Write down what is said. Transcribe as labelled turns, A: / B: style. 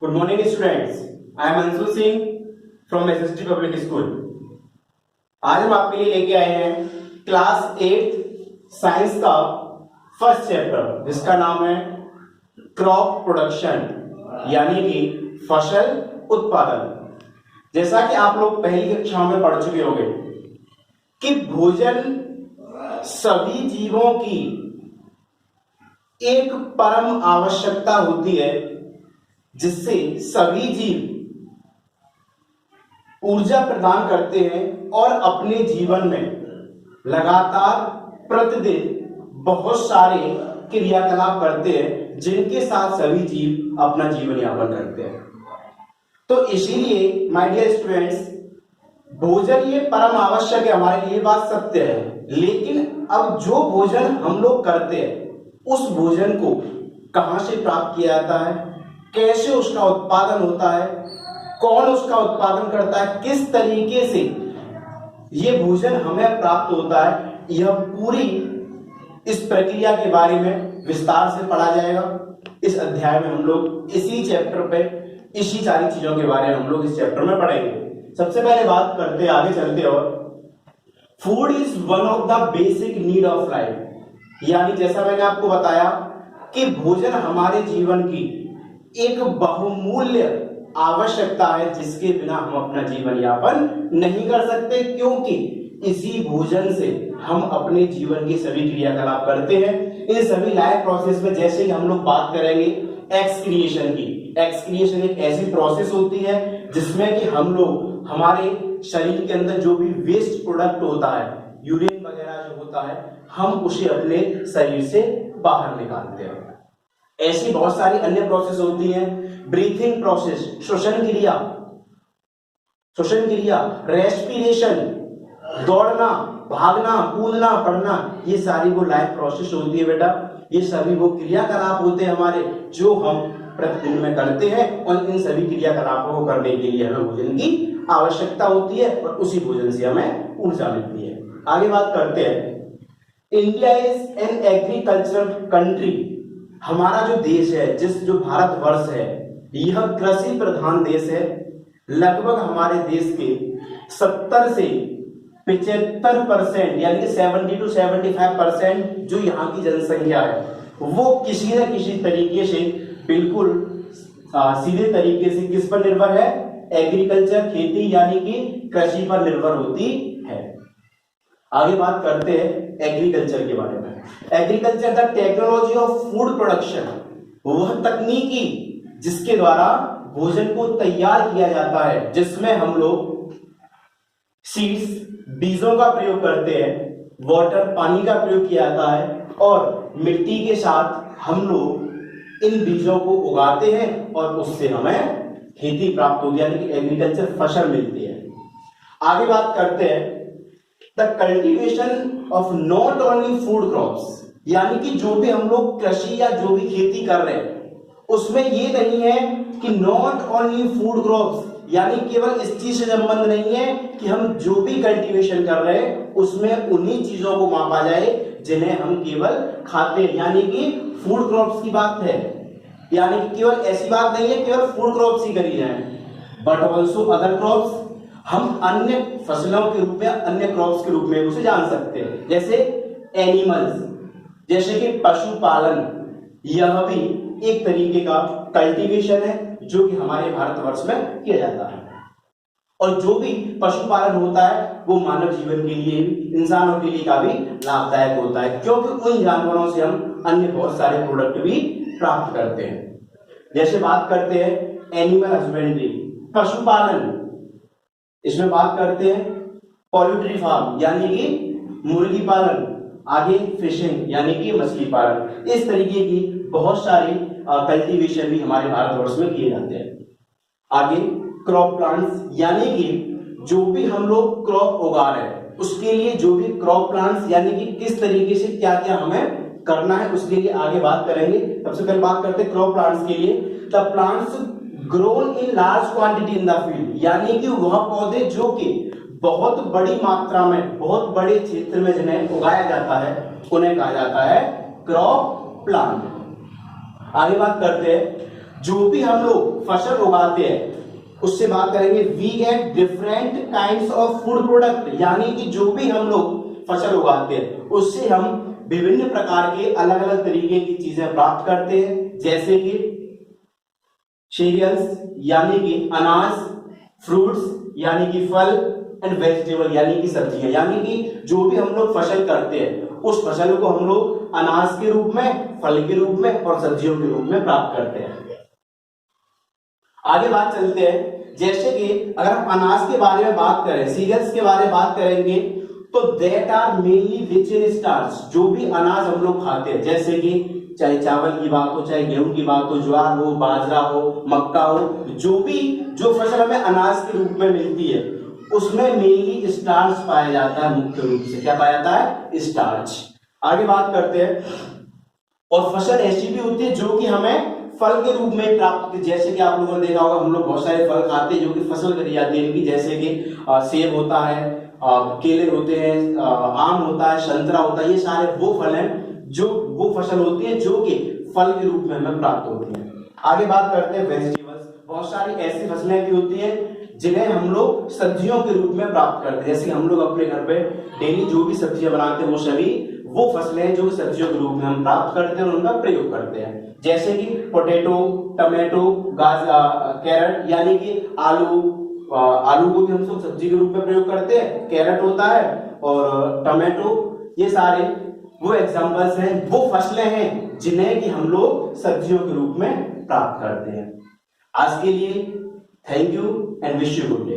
A: Good morning students. I am Ansu Singh from SST Public School. आज हम आपके लिए लेके आए हैं क्लास 8 साइंस का फर्स्ट चैप्टर जिसका नाम है क्रॉप प्रोडक्शन यानी कि फसल उत्पादन। जैसा कि आप लोग पहली कक्षाओं में पढ़ चुके होंगे कि भोजन सभी जीवों की एक परम आवश्यकता होती है जिससे सभी जीव ऊर्जा प्रदान करते हैं और अपने जीवन में लगातार प्रतिदिन बहुत सारे क्रियाकलाप करते हैं जिनके साथ सभी जीव अपना जीवन यापन करते हैं। तो इसीलिए माय डियर स्टूडेंट्स, भोजन ये परम आवश्यक है, हमारे लिए बात सत्य है। लेकिन अब जो भोजन हम लोग करते हैं उस भोजन को कहां से प्राप्त किया जाता है, कैसे उसका उत्पादन होता है, कौन उसका उत्पादन करता है, किस तरीके से ये भोजन हमें प्राप्त होता है, यह पूरी इस प्रक्रिया के बारे में विस्तार से पढ़ा जाएगा। इस अध्याय में हम लोग इसी चैप्टर पे इसी सारी चीजों के बारे में हम लोग इस चैप्टर में पढ़ेंगे। सबसे पहले बात करते आगे चलते और food is one of the basic need of life, यानी जैसा मैंने आपको बताया कि भोजन हमारे जीवन की एक बहुमूल्य आवश्यकता है जिसके बिना हम अपना जीवन यापन नहीं कर सकते, क्योंकि इसी भोजन से हम अपने जीवन के सभी क्रियाकलाप करते हैं। इन सभी लाइफ प्रोसेस में जैसे कि हम लोग बात करेंगे एक्सक्रिएशन की। एक्सक्रिएशन एक ऐसी प्रोसेस होती है जिसमें कि हम लोग हमारे शरीर के अंदर जो भी वेस्ट प्रोडक्ट होता है, यूरिन वगैरह जो होता है, हम उसे अपने शरीर से बाहर निकालते हैं। ऐसी बहुत सारी अन्य प्रोसेस होती हैं, ब्रीथिंग प्रोसेस, श्वसन क्रिया, रेस्पिरेशन, दौड़ना, भागना, कूदना, पढ़ना, ये सारी वो लाइफ प्रोसेस होती है बेटा। ये सभी वो क्रियाकलाप होते हैं हमारे जो हम प्रतिदिन में करते हैं और इन सभी क्रियाकलापों को करने के लिए हमें भोजन की आवश्यकता होती है और उसी भोजन से हमें ऊर्जा मिलती है। आगे बात करते हैं, India is an agricultural country. हमारा जो देश है, जो भारतवर्ष है, यह कृषि प्रधान देश है। लगभग हमारे देश के 70 से 75% यानी कि 70 to 75% जो यहाँ की जनसंख्या है वो किसी न किसी तरीके से बिल्कुल सीधे तरीके से किस पर निर्भर है, एग्रीकल्चर, खेती यानी कि कृषि पर निर्भर होती है। आगे बात करते हैं एग्रीकल्चर के बारे में। Agriculture the technology of food production, वह तकनीकी जिसके द्वारा भोजन को तैयार किया जाता है, जिसमें हम लोग सीड्स, बीजों का प्रयोग करते हैं, वाटर, पानी का प्रयोग किया जाता है और मिट्टी के साथ हम लोग इन बीजों को उगाते हैं और उससे हमें खेती प्राप्त होती है, यानी कि एग्रीकल्चर फसल मिलती है। आगे बात करते हैं the cultivation of not only food crops, यानी कि जो भी हम लोग कृषि या जो भी खेती कर रहे हैं उसमें ये नहीं है कि नॉट ओनली फूड क्रॉप्स, यानी केवल इस चीज से संबंध नहीं है कि हम जो भी कल्टीवेशन कर रहे हैं उसमें उन्हीं चीजों को मापा जाए जिन्हें हम केवल खाते हैं, यानी कि फूड क्रॉप्स की बात है। यानी कि केवल ऐसी बात नहीं है केवल फूड क्रॉप्स ही करी जाए, बट ऑल्सो अदर क्रॉप्स, हम अन्य फसलों के रूप में, अन्य क्रॉप्स के रूप में उसे जान सकते हैं। जैसे एनिमल्स, जैसे कि पशुपालन, यह भी एक तरीके का कल्टीवेशन है जो कि हमारे भारतवर्ष में किया जाता है। और जो भी पशुपालन होता है वो मानव जीवन के लिए, इंसानों के लिए काफी लाभदायक होता है, क्योंकि उन जानवरों से हम अन्य बहुत सारे प्रोडक्ट भी प्राप्त करते हैं। जैसे बात करते हैं एनिमल हस्बेंड्री, पशुपालन, इसमें बात करते हैं पोल्ट्री फार्म यानी कि मुर्गी पालन, आगे फिशिंग यानी कि मछली पालन। इस तरीके की बहुत सारी कल्टीवेशन भी हमारे भारतवर्ष में किए जाते हैं। आगे क्रॉप प्लांट्स, यानी कि जो भी हम लोग क्रॉप उगा रहे हैं उसके लिए जो भी क्रॉप प्लांट्स, यानी कि किस तरीके से क्या क्या हमें करना है उसके लिए आगे बात करेंगे। सबसे पहले बात करते हैं क्रॉप प्लांट्स के लिए। The plants grown in large quantity in the field, यानी कि वह पौधे जो कि बहुत बड़ी मात्रा में, बहुत बड़े क्षेत्र में जिन्हें उगाया जाता है उन्हें कहा जाता है क्रॉप प्लांट। आगे बात करते हैं जो भी हम लोग फसल उगाते हैं उससे बात करेंगे we get different kinds of food product, यानी कि जो भी हम लोग फसल उगाते हैं उससे हम विभिन्न प्रकार के अलग अलग तरीके की चीजें प्राप्त करते हैं, जैसे कि सीरियल्स यानी कि अनाज, फ्रूट्स यानी कि फल, एंड वेजिटेबल यानी कि सब्जियां, यानी कि जो भी हम लोग फसल करते हैं उस फसल को हम लोग अनाज के रूप में, फल के रूप में और सब्जियों के रूप में प्राप्त करते हैं। आगे बात चलते हैं, जैसे कि अगर हम अनाज के बारे में बात करें, सीरियल्स के बारे में बात करेंगे तो that are mainly rich in starch, जो भी अनाज हम लोग खाते हैं, जैसे कि चाहे चावल की बात हो, चाहे गेहूं की बात हो, ज्वार हो, बाजरा हो, मक्का हो, जो फसल हमें अनाज के रूप में मिलती है उसमें मेनली स्टार्च पाया जाता है। मुख्य रूप से क्या पाया जाता है? स्टार्च। आगे बात करते हैं, और फसल ऐसी भी होती है जो कि हमें फल के रूप में प्राप्त, जैसे कि आप लोगों ने देखा होगा हम लोग बहुत सारे फल खाते हैं जो कि फसल करी जाती है इनकी, जैसे कि सेब होता है, केले होते हैं, आम होता है, संतरा होता है, ये सारे वो फल हैं जो वो फसल होती है जो कि फल के रूप में हमें प्राप्त होती है। आगे बात करते हैं वेजिटेबल्स। बहुत सारी ऐसी फसलें भी होती हैं जिन्हें हम लोग सब्जियों के रूप में प्राप्त करते हैं, जैसे हम लोग अपने घर पे डेली जो भी सब्जियां बनाते हैं वो सभी वो फसलें जो सब्जियों के रूप में हम प्राप्त करते हैं और उनका प्रयोग करते हैं, जैसे कि पोटैटो, टमाटो, कैरेट यानी कि आलू को भी हम लोग सब्जी के रूप में प्रयोग करते हैं, कैरेट होता है और टमाटो, ये सारे वो एग्जांपल्स हैं, वो फसलें हैं जिन्हें कि हम लोग सब्जियों के रूप में प्राप्त करते हैं। आज के लिए thank you and wish you good day.